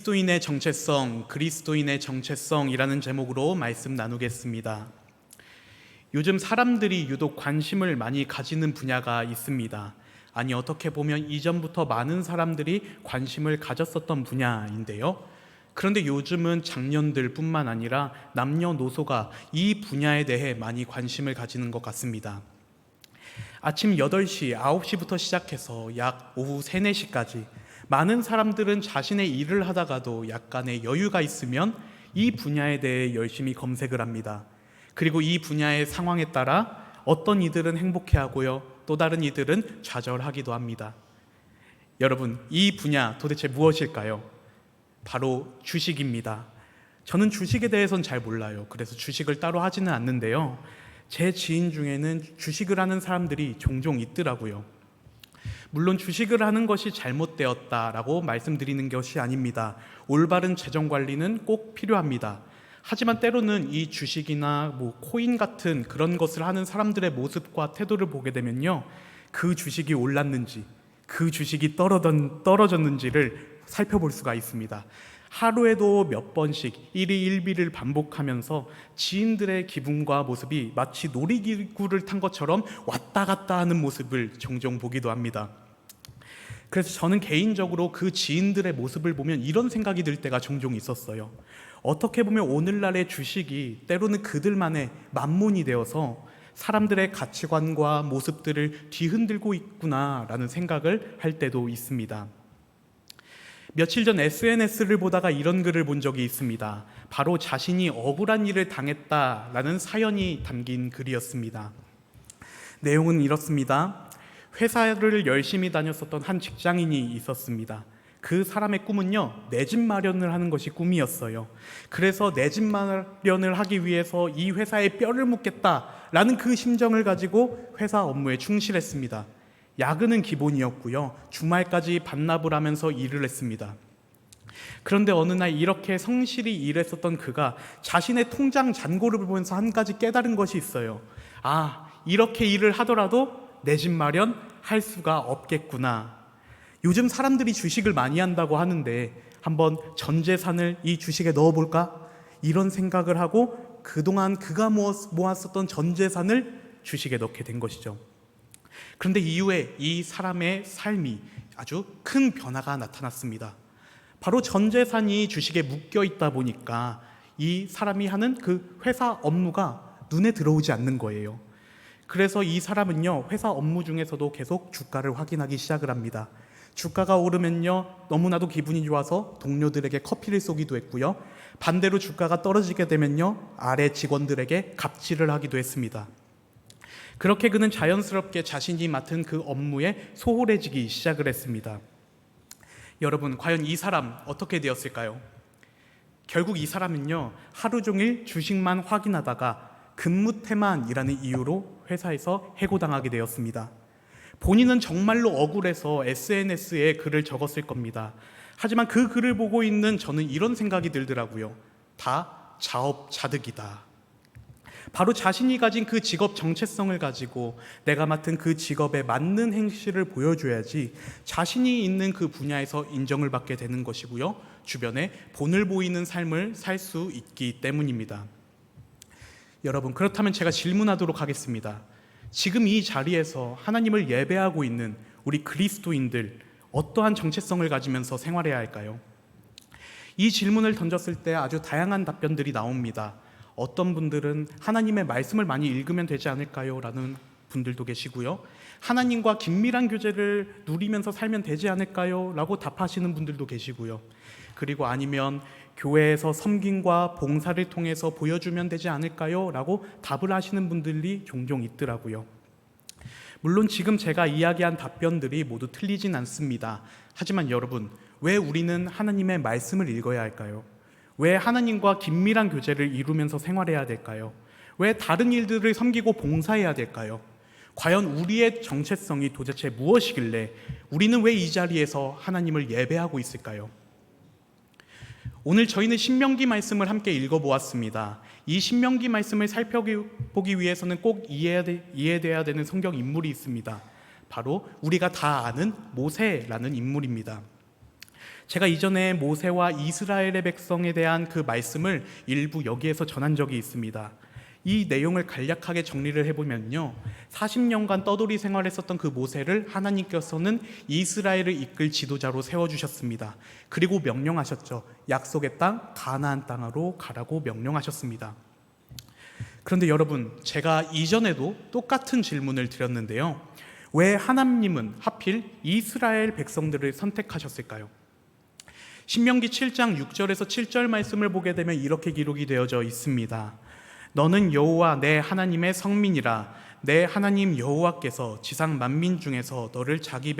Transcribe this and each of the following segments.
그리스도인의 정체성이라는 제목으로 말씀 나누겠습니다. 요즘 사람들이 유독 관심을 많이 가지는 분야가 있습니다. 아니, 어떻게 보면 이전부터 많은 사람들이 관심을 가졌었던 분야인데요. 그런데 요즘은 장년들뿐만 아니라 남녀노소가 이 분야에 대해 많이 관심을 가지는 것 같습니다. 아침 8시, 9시부터 시작해서 약 오후 3, 4시까지 많은 사람들은 자신의 일을 하다가도 약간의 여유가 있으면 이 분야에 대해 열심히 검색을 합니다. 그리고 이 분야의 상황에 따라 어떤 이들은 행복해하고요, 또 다른 이들은 좌절하기도 합니다. 여러분, 이 분야 도대체 무엇일까요? 바로 주식입니다. 저는 주식에 대해서는 잘 몰라요. 그래서 주식을 따로 하지는 않는데요. 제 지인 중에는 주식을 하는 사람들이 종종 있더라고요. 물론 주식을 하는 것이 잘못되었다라고 말씀드리는 것이 아닙니다. 올바른 재정관리는 꼭 필요합니다. 하지만 때로는 이 주식이나 코인 같은 그런 것을 하는 사람들의 모습과 태도를 보게 되면요, 그 주식이 올랐는지 그 주식이 떨어졌는지를 살펴볼 수가 있습니다. 하루에도 몇 번씩 일희일비를 반복하면서 지인들의 기분과 모습이 마치 놀이기구를 탄 것처럼 왔다 갔다 하는 모습을 종종 보기도 합니다. 그래서 저는 개인적으로 그 지인들의 모습을 보면 이런 생각이 들 때가 종종 있었어요. 어떻게 보면 오늘날의 주식이 때로는 그들만의 만몬이 되어서 사람들의 가치관과 모습들을 뒤흔들고 있구나라는 생각을 할 때도 있습니다. 며칠 전 SNS를 보다가 이런 글을 본 적이 있습니다. 바로 자신이 억울한 일을 당했다라는 사연이 담긴 글이었습니다. 내용은 이렇습니다. 회사를 열심히 다녔었던 한 직장인이 있었습니다. 그 사람의 꿈은요, 내 집 마련을 하는 것이 꿈이었어요. 그래서 내 집 마련을 하기 위해서 이 회사에 뼈를 묻겠다라는 그 심정을 가지고 회사 업무에 충실했습니다. 야근은 기본이었고요, 주말까지 반납을 하면서 일을 했습니다. 그런데 어느 날 이렇게 성실히 일했었던 그가 자신의 통장 잔고를 보면서 한 가지 깨달은 것이 있어요. 이렇게 일을 하더라도 내 집 마련 할 수가 없겠구나. 요즘 사람들이 주식을 많이 한다고 하는데 한번 전 재산을 이 주식에 넣어볼까? 이런 생각을 하고 그동안 그가 모았었던 전 재산을 주식에 넣게 된 것이죠. 그런데 이후에 이 사람의 삶이 아주 큰 변화가 나타났습니다. 바로 전 재산이 주식에 묶여 있다 보니까 이 사람이 하는 그 회사 업무가 눈에 들어오지 않는 거예요. 그래서 이 사람은요, 회사 업무 중에서도 계속 주가를 확인하기 시작을 합니다. 주가가 오르면요, 너무나도 기분이 좋아서 동료들에게 커피를 쏘기도 했고요, 반대로 주가가 떨어지게 되면요, 아래 직원들에게 갑질을 하기도 했습니다. 그렇게 그는 자연스럽게 자신이 맡은 그 업무에 소홀해지기 시작을 했습니다. 여러분, 과연 이 사람 어떻게 되었을까요? 결국 이 사람은요, 하루 종일 주식만 확인하다가 근무 태만이라는 이유로 회사에서 해고당하게 되었습니다. 본인은 정말로 억울해서 SNS에 글을 적었을 겁니다. 하지만 그 글을 보고 있는 저는 이런 생각이 들더라고요. 다 자업자득이다. 바로 자신이 가진 그 직업 정체성을 가지고 내가 맡은 그 직업에 맞는 행실을 보여줘야지 자신이 있는 그 분야에서 인정을 받게 되는 것이고요, 주변에 본을 보이는 삶을 살 수 있기 때문입니다. 여러분, 그렇다면 제가 질문하도록 하겠습니다. 지금 이 자리에서 하나님을 예배하고 있는 우리 그리스도인들, 어떠한 정체성을 가지면서 생활해야 할까요? 이 질문을 던졌을 때 아주 다양한 답변들이 나옵니다. 어떤 분들은 하나님의 말씀을 많이 읽으면 되지 않을까요? 라는 분들도 계시고요, 하나님과 긴밀한 교제를 누리면서 살면 되지 않을까요? 라고 답하시는 분들도 계시고요, 그리고 아니면 교회에서 섬김과 봉사를 통해서 보여주면 되지 않을까요? 라고 답을 하시는 분들이 종종 있더라고요. 물론 지금 제가 이야기한 답변들이 모두 틀리진 않습니다. 하지만 여러분, 왜 우리는 하나님의 말씀을 읽어야 할까요? 왜 하나님과 긴밀한 교제를 이루면서 생활해야 될까요? 왜 다른 일들을 섬기고 봉사해야 될까요? 과연 우리의 정체성이 도대체 무엇이길래 우리는 왜 이 자리에서 하나님을 예배하고 있을까요? 오늘 저희는 신명기 말씀을 함께 읽어보았습니다. 이 신명기 말씀을 살펴보기 위해서는 꼭 이해돼야 되는 성경 인물이 있습니다. 바로 우리가 다 아는 모세라는 인물입니다. 제가 이전에 모세와 이스라엘의 백성에 대한 그 말씀을 일부 여기에서 전한 적이 있습니다. 이 내용을 간략하게 정리를 해보면요, 40년간 떠돌이 생활했었던 그 모세를 하나님께서는 이스라엘을 이끌 지도자로 세워주셨습니다. 그리고 명령하셨죠. 약속의 땅 가나안 땅으로 가라고 명령하셨습니다. 그런데 여러분, 제가 이전에도 똑같은 질문을 드렸는데요, 왜 하나님은 하필 이스라엘 백성들을 선택하셨을까요? 신명기 7장 6절에서 7절 말씀을 보게 되면 이렇게 기록이 되어져 있습니다. 너는 여호와 내 하나님의 성민이라. 내 하나님 여호와께서 지상 만민 중에서 너를 자기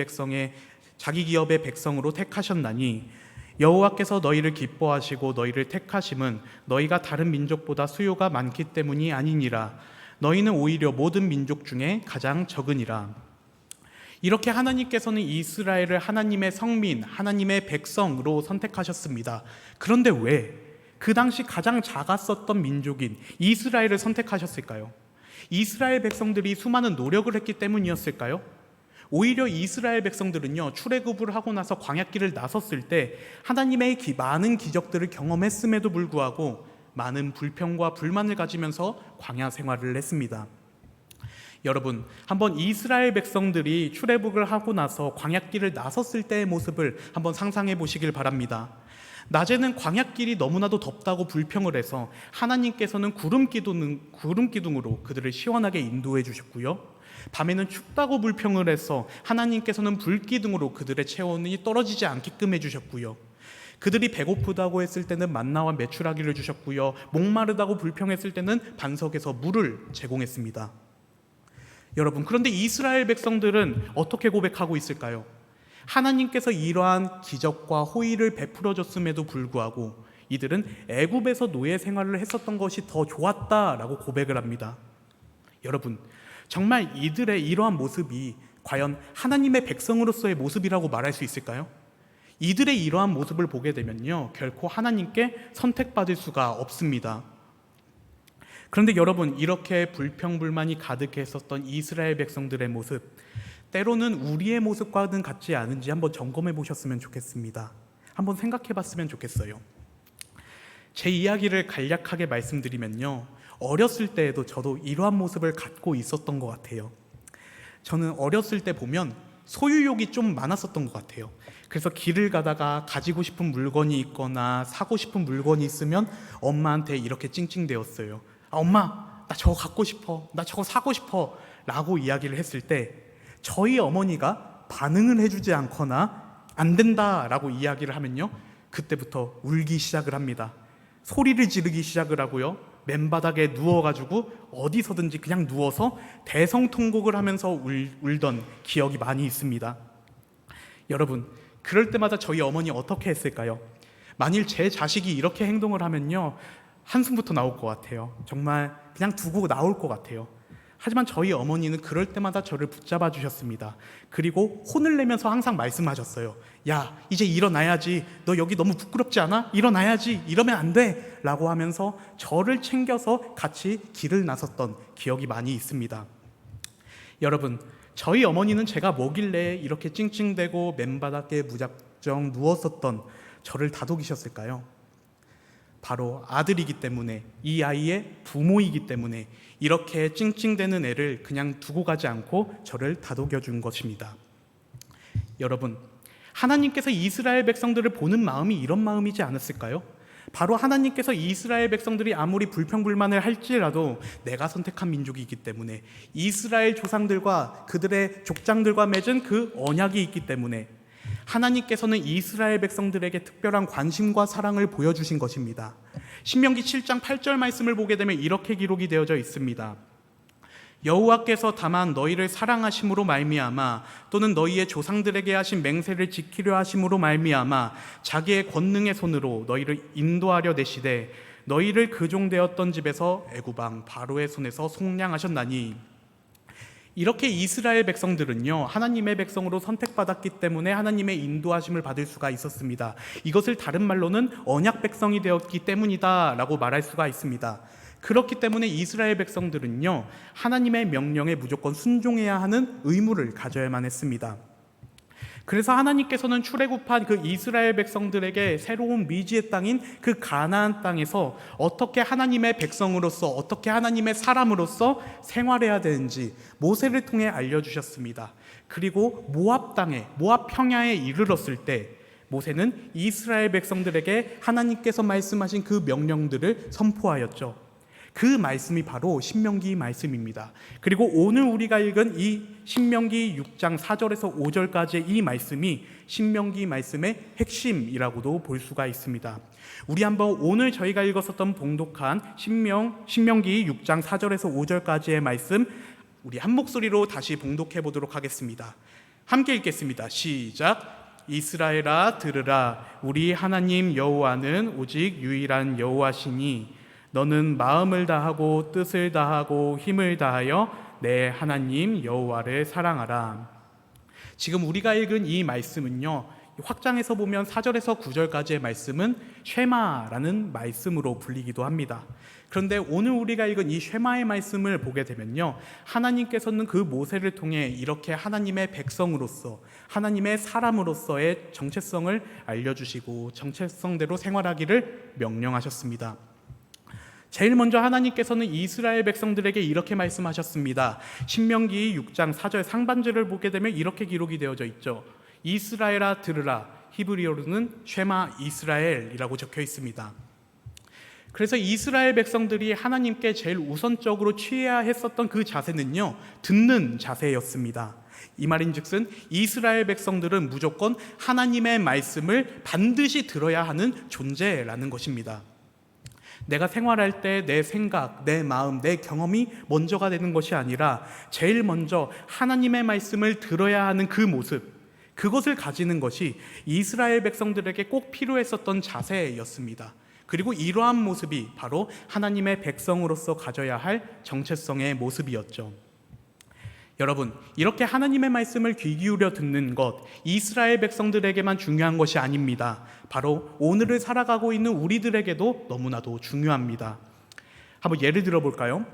기업의 백성으로 택하셨나니 여호와께서 너희를 기뻐하시고 너희를 택하심은 너희가 다른 민족보다 수요가 많기 때문이 아니니라. 너희는 오히려 모든 민족 중에 가장 적으니라. 이렇게 하나님께서는 이스라엘을 하나님의 성민, 하나님의 백성으로 선택하셨습니다. 그런데 왜 그 당시 가장 작았었던 민족인 이스라엘을 선택하셨을까요? 이스라엘 백성들이 수많은 노력을 했기 때문이었을까요? 오히려 이스라엘 백성들은요, 출애굽을 하고 나서 광야길을 나섰을 때 하나님의 많은 기적들을 경험했음에도 불구하고 많은 불평과 불만을 가지면서 광야 생활을 했습니다. 여러분, 한번 이스라엘 백성들이 출애굽을 하고 나서 광야길을 나섰을 때의 모습을 한번 상상해 보시길 바랍니다. 낮에는 광야길이 너무나도 덥다고 불평을 해서 하나님께서는 구름 기둥으로 그들을 시원하게 인도해 주셨고요, 밤에는 춥다고 불평을 해서 하나님께서는 불기둥으로 그들의 체온이 떨어지지 않게끔 해주셨고요, 그들이 배고프다고 했을 때는 만나와 메추라기를 주셨고요, 목마르다고 불평했을 때는 반석에서 물을 제공했습니다. 여러분, 그런데 이스라엘 백성들은 어떻게 고백하고 있을까요? 하나님께서 이러한 기적과 호의를 베풀어 줬음에도 불구하고 이들은 애굽에서 노예 생활을 했었던 것이 더 좋았다라고 고백을 합니다. 여러분, 정말 이들의 이러한 모습이 과연 하나님의 백성으로서의 모습이라고 말할 수 있을까요? 이들의 이러한 모습을 보게 되면요, 결코 하나님께 선택받을 수가 없습니다. 그런데 여러분, 이렇게 불평불만이 가득했었던 이스라엘 백성들의 모습, 때로는 우리의 모습과는 같지 않은지 한번 점검해 보셨으면 좋겠습니다. 한번 생각해 봤으면 좋겠어요. 제 이야기를 간략하게 말씀드리면요, 어렸을 때에도 저도 이러한 모습을 갖고 있었던 것 같아요. 저는 어렸을 때 보면 소유욕이 좀 많았었던 것 같아요. 그래서 길을 가다가 가지고 싶은 물건이 있거나 사고 싶은 물건이 있으면 엄마한테 이렇게 찡찡대었어요. 엄마, 나 저거 갖고 싶어, 나 저거 사고 싶어 라고 이야기를 했을 때 저희 어머니가 반응을 해주지 않거나 안 된다라고 이야기를 하면요, 그때부터 울기 시작을 합니다. 소리를 지르기 시작을 하고요, 맨바닥에 누워가지고 어디서든지 그냥 누워서 대성통곡을 하면서 울던 기억이 많이 있습니다. 여러분, 그럴 때마다 저희 어머니 어떻게 했을까요? 만일 제 자식이 이렇게 행동을 하면요, 한숨부터 나올 것 같아요. 정말 그냥 두고 나올 것 같아요. 하지만 저희 어머니는 그럴 때마다 저를 붙잡아 주셨습니다. 그리고 혼을 내면서 항상 말씀하셨어요. 야, 이제 일어나야지. 너 여기 너무 부끄럽지 않아? 일어나야지. 이러면 안 돼. 라고 하면서 저를 챙겨서 같이 길을 나섰던 기억이 많이 있습니다. 여러분, 저희 어머니는 제가 뭐길래 이렇게 찡찡대고 맨바닥에 무작정 누웠었던 저를 다독이셨을까요? 바로 아들이기 때문에, 이 아이의 부모이기 때문에 이렇게 찡찡대는 애를 그냥 두고 가지 않고 저를 다독여 준 것입니다. 여러분, 하나님께서 이스라엘 백성들을 보는 마음이 이런 마음이지 않았을까요? 바로 하나님께서 이스라엘 백성들이 아무리 불평불만을 할지라도 내가 선택한 민족이기 때문에, 이스라엘 조상들과 그들의 족장들과 맺은 그 언약이 있기 때문에 하나님께서는 이스라엘 백성들에게 특별한 관심과 사랑을 보여주신 것입니다. 신명기 7장 8절 말씀을 보게 되면 이렇게 기록이 되어져 있습니다. 여호와께서 다만 너희를 사랑하심으로 말미암아 또는 너희의 조상들에게 하신 맹세를 지키려 하심으로 말미암아 자기의 권능의 손으로 너희를 인도하려 내시되 너희를 그종되었던 집에서 애굽 왕 바로의 손에서 속량하셨나니. 이렇게 이스라엘 백성들은요, 하나님의 백성으로 선택받았기 때문에 하나님의 인도하심을 받을 수가 있었습니다. 이것을 다른 말로는 언약 백성이 되었기 때문이다 라고 말할 수가 있습니다. 그렇기 때문에 이스라엘 백성들은요, 하나님의 명령에 무조건 순종해야 하는 의무를 가져야만 했습니다. 그래서 하나님께서는 출애굽한 그 이스라엘 백성들에게 새로운 미지의 땅인 그 가나안 땅에서 어떻게 하나님의 백성으로서, 어떻게 하나님의 사람으로서 생활해야 되는지 모세를 통해 알려주셨습니다. 그리고 모압 땅에, 모압 평야에 이르렀을 때 모세는 이스라엘 백성들에게 하나님께서 말씀하신 그 명령들을 선포하였죠. 그 말씀이 바로 신명기 말씀입니다. 그리고 오늘 우리가 읽은 이 신명기 6장 4절에서 5절까지의 이 말씀이 신명기 말씀의 핵심이라고도 볼 수가 있습니다. 우리 한번 오늘 저희가 읽었었던 봉독한 신명기 6장 4절에서 5절까지의 말씀 우리 한 목소리로 다시 봉독해 보도록 하겠습니다. 함께 읽겠습니다. 시작. 이스라엘아 들으라. 우리 하나님 여호와는 오직 유일한 여호와시니 너는 마음을 다하고 뜻을 다하고 힘을 다하여 내 하나님 여호와를 사랑하라. 지금 우리가 읽은 이 말씀은요, 확장해서 보면 4절에서 9절까지의 말씀은 쉐마라는 말씀으로 불리기도 합니다. 그런데 오늘 우리가 읽은 이 쉐마의 말씀을 보게 되면요, 하나님께서는 그 모세를 통해 이렇게 하나님의 백성으로서, 하나님의 사람으로서의 정체성을 알려주시고 정체성대로 생활하기를 명령하셨습니다. 제일 먼저 하나님께서는 이스라엘 백성들에게 이렇게 말씀하셨습니다. 신명기 6장 4절 상반절을 보게 되면 이렇게 기록이 되어져 있죠. 이스라엘아 들으라. 히브리어로는 쉐마 이스라엘이라고 적혀 있습니다. 그래서 이스라엘 백성들이 하나님께 제일 우선적으로 취해야 했었던 그 자세는요, 듣는 자세였습니다. 이 말인즉슨 이스라엘 백성들은 무조건 하나님의 말씀을 반드시 들어야 하는 존재라는 것입니다. 내가 생활할 때 내 생각, 내 마음, 내 경험이 먼저가 되는 것이 아니라 제일 먼저 하나님의 말씀을 들어야 하는 그 모습, 그것을 가지는 것이 이스라엘 백성들에게 꼭 필요했었던 자세였습니다. 그리고 이러한 모습이 바로 하나님의 백성으로서 가져야 할 정체성의 모습이었죠. 여러분, 이렇게 하나님의 말씀을 귀 기울여 듣는 것, 이스라엘 백성들에게만 중요한 것이 아닙니다. 바로 오늘을 살아가고 있는 우리들에게도 너무나도 중요합니다. 한번 예를 들어 볼까요?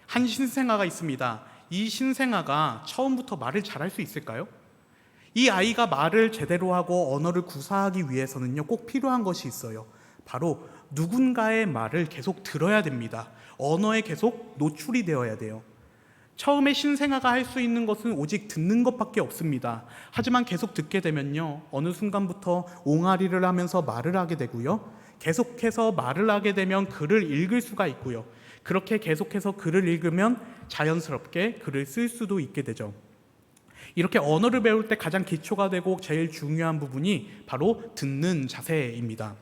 한 신생아가 있습니다. 이 신생아가 처음부터 말을 잘할 수 있을까요? 이 아이가 말을 제대로 하고 언어를 구사하기 위해서는요, 꼭 필요한 것이 있어요. 바로 누군가의 말을 계속 들어야 됩니다. 언어에 계속 노출이 되어야 돼요. 처음에 신생아가 할 수 있는 것은 오직 듣는 것밖에 없습니다. 하지만 계속 듣게 되면요, 어느 순간부터 옹알이를 하면서 말을 하게 되고요, 계속해서 말을 하게 되면 글을 읽을 수가 있고요, 그렇게 계속해서 글을 읽으면 자연스럽게 글을 쓸 수도 있게 되죠. 이렇게 언어를 배울 때 가장 기초가 되고 제일 중요한 부분이 바로 듣는 자세입니다.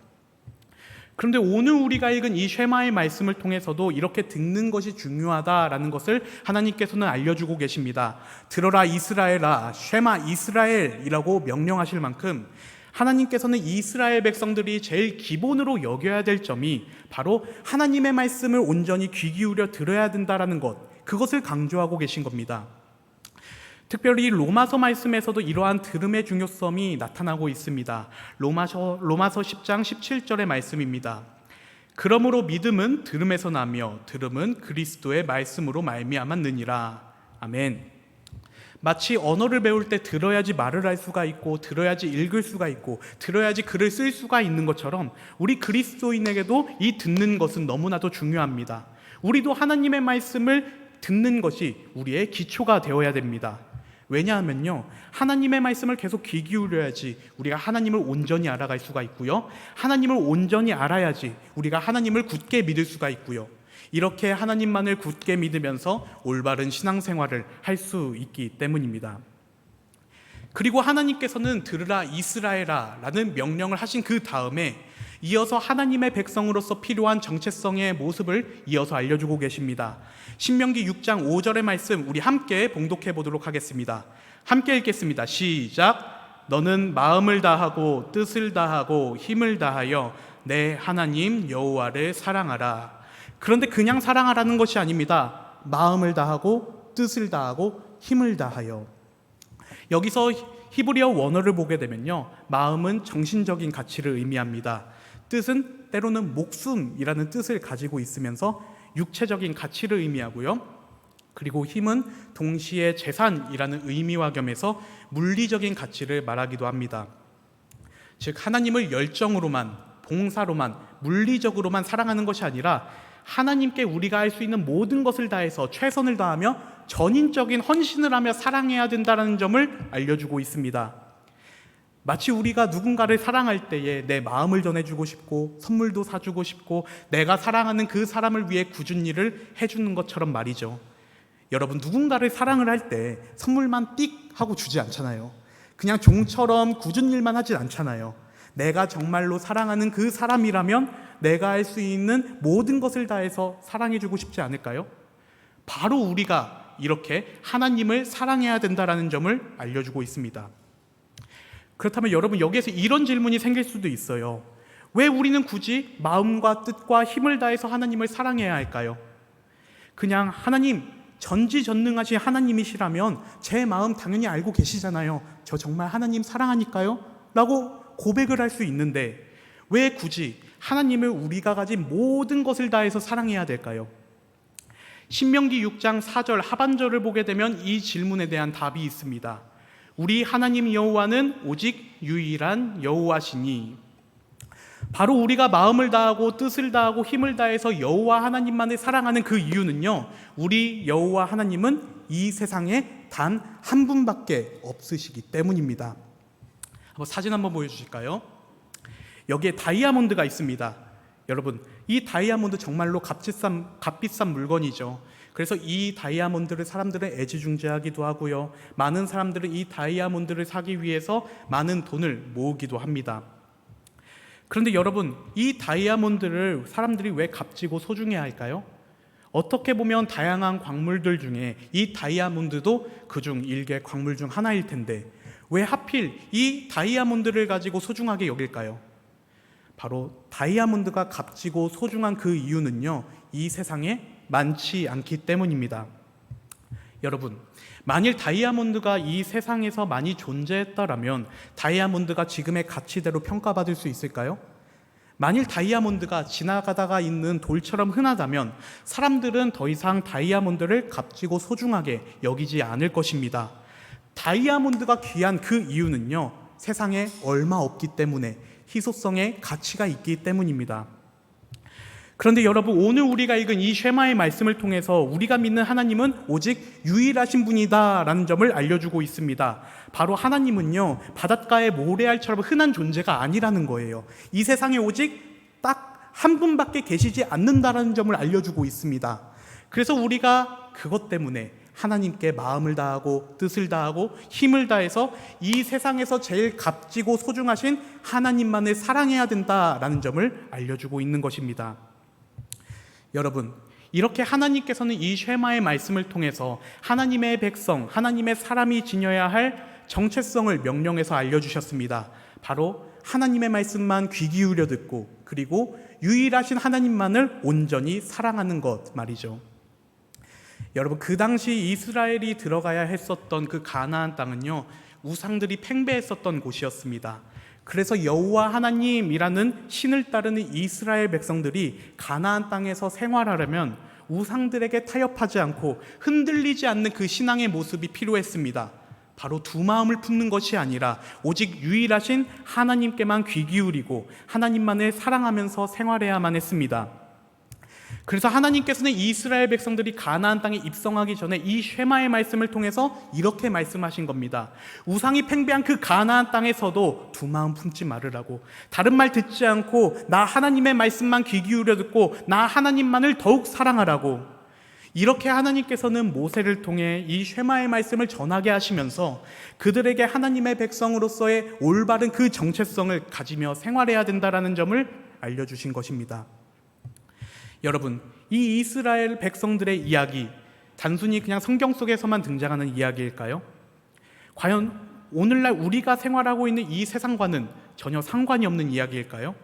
그런데 오늘 우리가 읽은 이 쉐마의 말씀을 통해서도 이렇게 듣는 것이 중요하다라는 것을 하나님께서는 알려주고 계십니다. 들어라 이스라엘아, 쉐마 이스라엘이라고 명령하실 만큼 하나님께서는 이스라엘 백성들이 제일 기본으로 여겨야 될 점이 바로 하나님의 말씀을 온전히 귀 기울여 들어야 된다라는 것, 그것을 강조하고 계신 겁니다. 특별히 로마서 말씀에서도 이러한 들음의 중요성이 나타나고 있습니다. 로마서 10장 17절의 말씀입니다. 그러므로 믿음은 들음에서 나며 들음은 그리스도의 말씀으로 말미암았느니라. 아멘. 마치 언어를 배울 때 들어야지 말을 할 수가 있고, 들어야지 읽을 수가 있고, 들어야지 글을 쓸 수가 있는 것처럼 우리 그리스도인에게도 이 듣는 것은 너무나도 중요합니다. 우리도 하나님의 말씀을 듣는 것이 우리의 기초가 되어야 됩니다. 왜냐하면요, 하나님의 말씀을 계속 귀 기울여야지 우리가 하나님을 온전히 알아갈 수가 있고요, 하나님을 온전히 알아야지 우리가 하나님을 굳게 믿을 수가 있고요, 이렇게 하나님만을 굳게 믿으면서 올바른 신앙생활을 할 수 있기 때문입니다. 그리고 하나님께서는 들으라 이스라엘아 라는 명령을 하신 그 다음에 이어서 하나님의 백성으로서 필요한 정체성의 모습을 이어서 알려주고 계십니다. 신명기 6장 5절의 말씀 우리 함께 봉독해 보도록 하겠습니다. 함께 읽겠습니다. 시작. 너는 마음을 다하고 뜻을 다하고 힘을 다하여 내 하나님 여호와를 사랑하라. 그런데 그냥 사랑하라는 것이 아닙니다. 마음을 다하고 뜻을 다하고 힘을 다하여. 여기서 히브리어 원어를 보게 되면요, 마음은 정신적인 가치를 의미합니다. 뜻은 때로는 목숨이라는 뜻을 가지고 있으면서 육체적인 가치를 의미하고요, 그리고 힘은 동시에 재산이라는 의미와 겸해서 물리적인 가치를 말하기도 합니다. 즉 하나님을 열정으로만, 봉사로만, 물리적으로만 사랑하는 것이 아니라 하나님께 우리가 할 수 있는 모든 것을 다해서 최선을 다하며 전인적인 헌신을 하며 사랑해야 된다는 점을 알려주고 있습니다. 마치 우리가 누군가를 사랑할 때에 내 마음을 전해주고 싶고 선물도 사주고 싶고 내가 사랑하는 그 사람을 위해 굳은 일을 해주는 것처럼 말이죠. 여러분, 누군가를 사랑을 할 때 선물만 띡 하고 주지 않잖아요. 그냥 종처럼 굳은 일만 하진 않잖아요. 내가 정말로 사랑하는 그 사람이라면 내가 할 수 있는 모든 것을 다해서 사랑해주고 싶지 않을까요? 바로 우리가 이렇게 하나님을 사랑해야 된다는 점을 알려주고 있습니다. 그렇다면 여러분, 여기에서 이런 질문이 생길 수도 있어요. 왜 우리는 굳이 마음과 뜻과 힘을 다해서 하나님을 사랑해야 할까요? 그냥 하나님, 전지전능하신 하나님이시라면 제 마음 당연히 알고 계시잖아요. 저 정말 하나님 사랑하니까요? 라고 고백을 할 수 있는데 왜 굳이 하나님을 우리가 가진 모든 것을 다해서 사랑해야 될까요? 신명기 6장 4절 하반절을 보게 되면 이 질문에 대한 답이 있습니다. 우리 하나님 여호와는 오직 유일한 여호와시니. 바로 우리가 마음을 다하고 뜻을 다하고 힘을 다해서 여호와 하나님만을 사랑하는 그 이유는요, 우리 여호와 하나님은 이 세상에 단 한 분밖에 없으시기 때문입니다. 사진 한번 보여주실까요? 여기에 다이아몬드가 있습니다. 여러분, 이 다이아몬드 정말로 값비싼 물건이죠. 그래서 이 다이아몬드를 사람들은 애지중지하기도 하고요, 많은 사람들은 이 다이아몬드를 사기 위해서 많은 돈을 모으기도 합니다. 그런데 여러분, 이 다이아몬드를 사람들이 왜 값지고 소중해 할까요? 어떻게 보면 다양한 광물들 중에 이 다이아몬드도 그중 일개 광물 중 하나일 텐데 왜 하필 이 다이아몬드를 가지고 소중하게 여길까요? 바로 다이아몬드가 값지고 소중한 그 이유는요, 이 세상에 많지 않기 때문입니다. 여러분, 만일 다이아몬드가 이 세상에서 많이 존재했다라면 다이아몬드가 지금의 가치대로 평가받을 수 있을까요? 만일 다이아몬드가 지나가다가 있는 돌처럼 흔하다면 사람들은 더 이상 다이아몬드를 값지고 소중하게 여기지 않을 것입니다. 다이아몬드가 귀한 그 이유는요, 세상에 얼마 없기 때문에 희소성의 가치가 있기 때문입니다. 그런데 여러분, 오늘 우리가 읽은 이 쉐마의 말씀을 통해서 우리가 믿는 하나님은 오직 유일하신 분이다라는 점을 알려주고 있습니다. 바로 하나님은요, 바닷가의 모래알처럼 흔한 존재가 아니라는 거예요. 이 세상에 오직 딱 한 분밖에 계시지 않는다라는 점을 알려주고 있습니다. 그래서 우리가 그것 때문에 하나님께 마음을 다하고 뜻을 다하고 힘을 다해서 이 세상에서 제일 값지고 소중하신 하나님만을 사랑해야 된다라는 점을 알려주고 있는 것입니다. 여러분, 이렇게 하나님께서는 이 쉐마의 말씀을 통해서 하나님의 백성, 하나님의 사람이 지녀야 할 정체성을 명령해서 알려주셨습니다. 바로 하나님의 말씀만 귀 기울여 듣고 그리고 유일하신 하나님만을 온전히 사랑하는 것 말이죠. 여러분, 그 당시 이스라엘이 들어가야 했었던 그 가나안 땅은요, 우상들이 팽배했었던 곳이었습니다. 그래서 여호와 하나님이라는 신을 따르는 이스라엘 백성들이 가나안 땅에서 생활하려면 우상들에게 타협하지 않고 흔들리지 않는 그 신앙의 모습이 필요했습니다. 바로 두 마음을 품는 것이 아니라 오직 유일하신 하나님께만 귀 기울이고 하나님만을 사랑하면서 생활해야만 했습니다. 그래서 하나님께서는 이스라엘 백성들이 가나안 땅에 입성하기 전에 이 쉐마의 말씀을 통해서 이렇게 말씀하신 겁니다. 우상이 팽배한 그 가나안 땅에서도 두 마음 품지 말으라고, 다른 말 듣지 않고 나 하나님의 말씀만 귀 기울여 듣고 나 하나님만을 더욱 사랑하라고, 이렇게 하나님께서는 모세를 통해 이 쉐마의 말씀을 전하게 하시면서 그들에게 하나님의 백성으로서의 올바른 그 정체성을 가지며 생활해야 된다는 점을 알려주신 것입니다. 여러분, 이 이스라엘 백성들의 이야기, 단순히 그냥 성경 속에서만 등장하는 이야기일까요? 과연 오늘날 우리가 생활하고 있는 이 세상과는 전혀 상관이 없는 이야기일까요?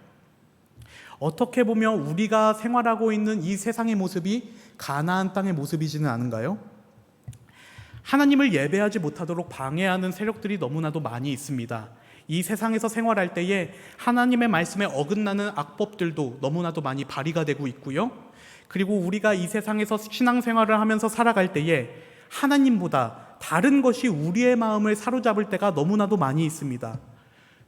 어떻게 보면 우리가 생활하고 있는 이 세상의 모습이 가나안 땅의 모습이지는 않은가요? 하나님을 예배하지 못하도록 방해하는 세력들이 너무나도 많이 있습니다. 이 세상에서 생활할 때에 하나님의 말씀에 어긋나는 악법들도 너무나도 많이 발휘가 되고 있고요. 그리고 우리가 이 세상에서 신앙생활을 하면서 살아갈 때에 하나님보다 다른 것이 우리의 마음을 사로잡을 때가 너무나도 많이 있습니다.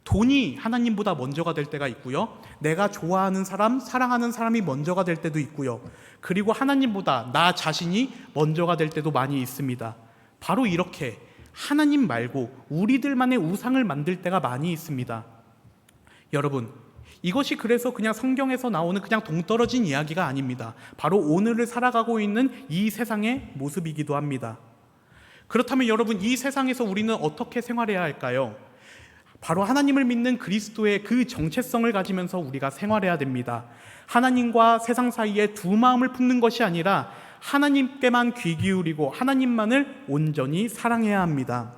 돈이 하나님보다 먼저가 될 때가 있고요. 내가 좋아하는 사람, 사랑하는 사람이 먼저가 될 때도 있고요. 그리고 하나님보다 나 자신이 먼저가 될 때도 많이 있습니다. 바로 이렇게 하나님 말고 우리들만의 우상을 만들 때가 많이 있습니다. 여러분, 이것이 그래서 그냥 성경에서 나오는 그냥 동떨어진 이야기가 아닙니다. 바로 오늘을 살아가고 있는 이 세상의 모습이기도 합니다. 그렇다면 여러분, 이 세상에서 우리는 어떻게 생활해야 할까요? 바로 하나님을 믿는 그리스도의 그 정체성을 가지면서 우리가 생활해야 됩니다. 하나님과 세상 사이에 두 마음을 품는 것이 아니라 하나님께만 귀 기울이고 하나님만을 온전히 사랑해야 합니다.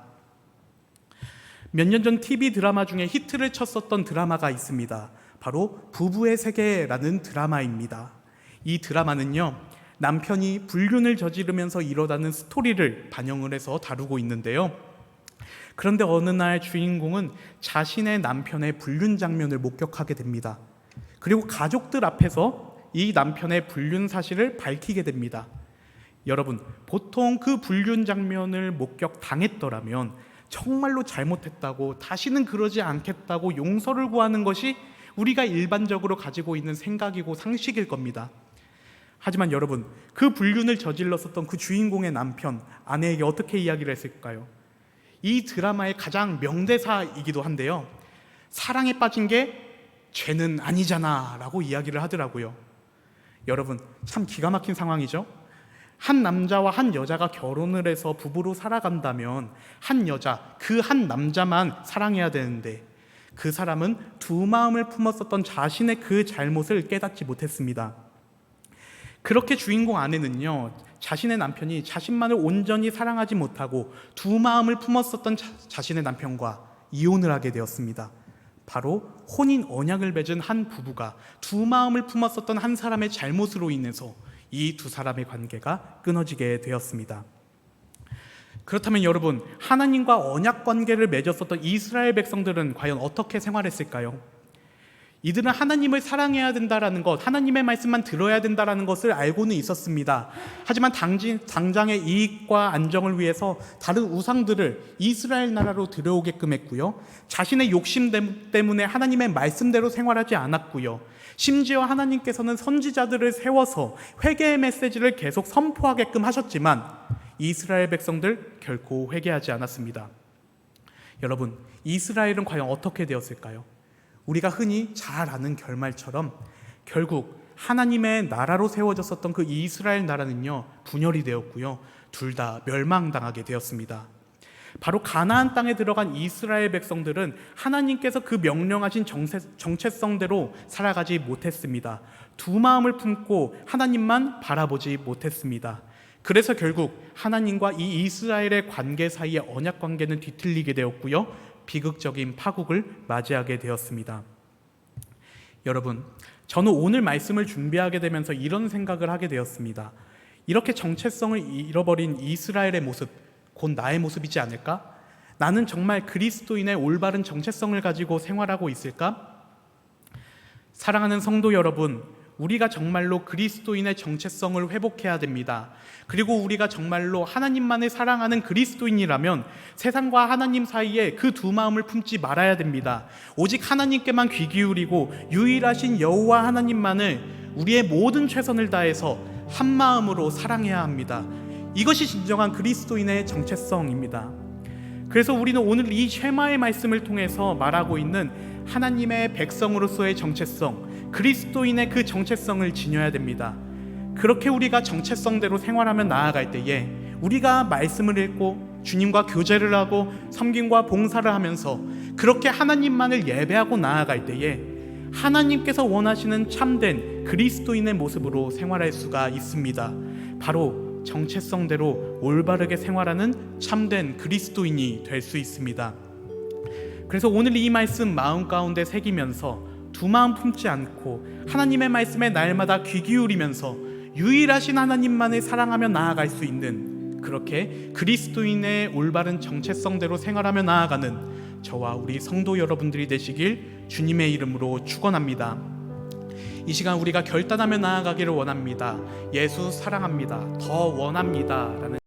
몇 년 전 TV 드라마 중에 히트를 쳤었던 드라마가 있습니다. 바로 부부의 세계라는 드라마입니다. 이 드라마는요, 남편이 불륜을 저지르면서 일어나는 스토리를 반영을 해서 다루고 있는데요. 그런데 어느 날 주인공은 자신의 남편의 불륜 장면을 목격하게 됩니다. 그리고 가족들 앞에서 이 남편의 불륜 사실을 밝히게 됩니다. 여러분, 보통 그 불륜 장면을 목격당했더라면 정말로 잘못했다고, 다시는 그러지 않겠다고 용서를 구하는 것이 우리가 일반적으로 가지고 있는 생각이고 상식일 겁니다. 하지만 여러분, 그 불륜을 저질렀었던 그 주인공의 남편, 아내에게 어떻게 이야기를 했을까요? 이 드라마의 가장 명대사이기도 한데요, 사랑에 빠진 게 죄는 아니잖아 라고 이야기를 하더라고요. 여러분, 참 기가 막힌 상황이죠. 한 남자와 한 여자가 결혼을 해서 부부로 살아간다면 한 여자, 그 한 남자만 사랑해야 되는데 그 사람은 두 마음을 품었었던 자신의 그 잘못을 깨닫지 못했습니다. 그렇게 주인공 아내는요, 자신의 남편이 자신만을 온전히 사랑하지 못하고 두 마음을 품었었던 자신의 남편과 이혼을 하게 되었습니다. 바로 혼인 언약을 맺은 한 부부가 두 마음을 품었었던 한 사람의 잘못으로 인해서 이 두 사람의 관계가 끊어지게 되었습니다. 그렇다면 여러분, 하나님과 언약 관계를 맺었었던 이스라엘 백성들은 과연 어떻게 생활했을까요? 이들은 하나님을 사랑해야 된다라는 것, 하나님의 말씀만 들어야 된다라는 것을 알고는 있었습니다. 하지만 당장의 이익과 안정을 위해서 다른 우상들을 이스라엘 나라로 들여오게끔 했고요. 자신의 욕심 때문에 하나님의 말씀대로 생활하지 않았고요. 심지어 하나님께서는 선지자들을 세워서 회개의 메시지를 계속 선포하게끔 하셨지만 이스라엘 백성들 결코 회개하지 않았습니다. 여러분, 이스라엘은 과연 어떻게 되었을까요? 우리가 흔히 잘 아는 결말처럼 결국 하나님의 나라로 세워졌었던 그 이스라엘 나라는요, 분열이 되었고요, 둘 다 멸망당하게 되었습니다. 바로 가나안 땅에 들어간 이스라엘 백성들은 하나님께서 그 명령하신 정체성대로 살아가지 못했습니다. 두 마음을 품고 하나님만 바라보지 못했습니다. 그래서 결국 하나님과 이 이스라엘의 관계 사이의 언약 관계는 뒤틀리게 되었고요, 비극적인 파국을 맞이하게 되었습니다. 여러분, 저는 오늘 말씀을 준비하게 되면서 이런 생각을 하게 되었습니다. 이렇게 정체성을 잃어버린 이스라엘의 모습, 곧 나의 모습이지 않을까? 나는 정말 그리스도인의 올바른 정체성을 가지고 생활하고 있을까? 사랑하는 성도 여러분, 우리가 정말로 그리스도인의 정체성을 회복해야 됩니다. 그리고 우리가 정말로 하나님만을 사랑하는 그리스도인이라면 세상과 하나님 사이에 그 두 마음을 품지 말아야 됩니다. 오직 하나님께만 귀 기울이고 유일하신 여호와 하나님만을 우리의 모든 최선을 다해서 한 마음으로 사랑해야 합니다. 이것이 진정한 그리스도인의 정체성입니다. 그래서 우리는 오늘 이 쉐마의 말씀을 통해서 말하고 있는 하나님의 백성으로서의 정체성, 그리스도인의 그 정체성을 지녀야 됩니다. 그렇게 우리가 정체성대로 생활하며 나아갈 때에 우리가 말씀을 읽고 주님과 교제를 하고 섬김과 봉사를 하면서 그렇게 하나님만을 예배하고 나아갈 때에 하나님께서 원하시는 참된 그리스도인의 모습으로 생활할 수가 있습니다. 바로 정체성대로 올바르게 생활하는 참된 그리스도인이 될 수 있습니다. 그래서 오늘 이 말씀 마음 가운데 새기면서 두 마음 품지 않고 하나님의 말씀에 날마다 귀 기울이면서 유일하신 하나님만을 사랑하며 나아갈 수 있는 그렇게 그리스도인의 올바른 정체성대로 생활하며 나아가는 저와 우리 성도 여러분들이 되시길 주님의 이름으로 축원합니다. 이 시간 우리가 결단하며 나아가기를 원합니다. 예수 사랑합니다. 더 원합니다. 라는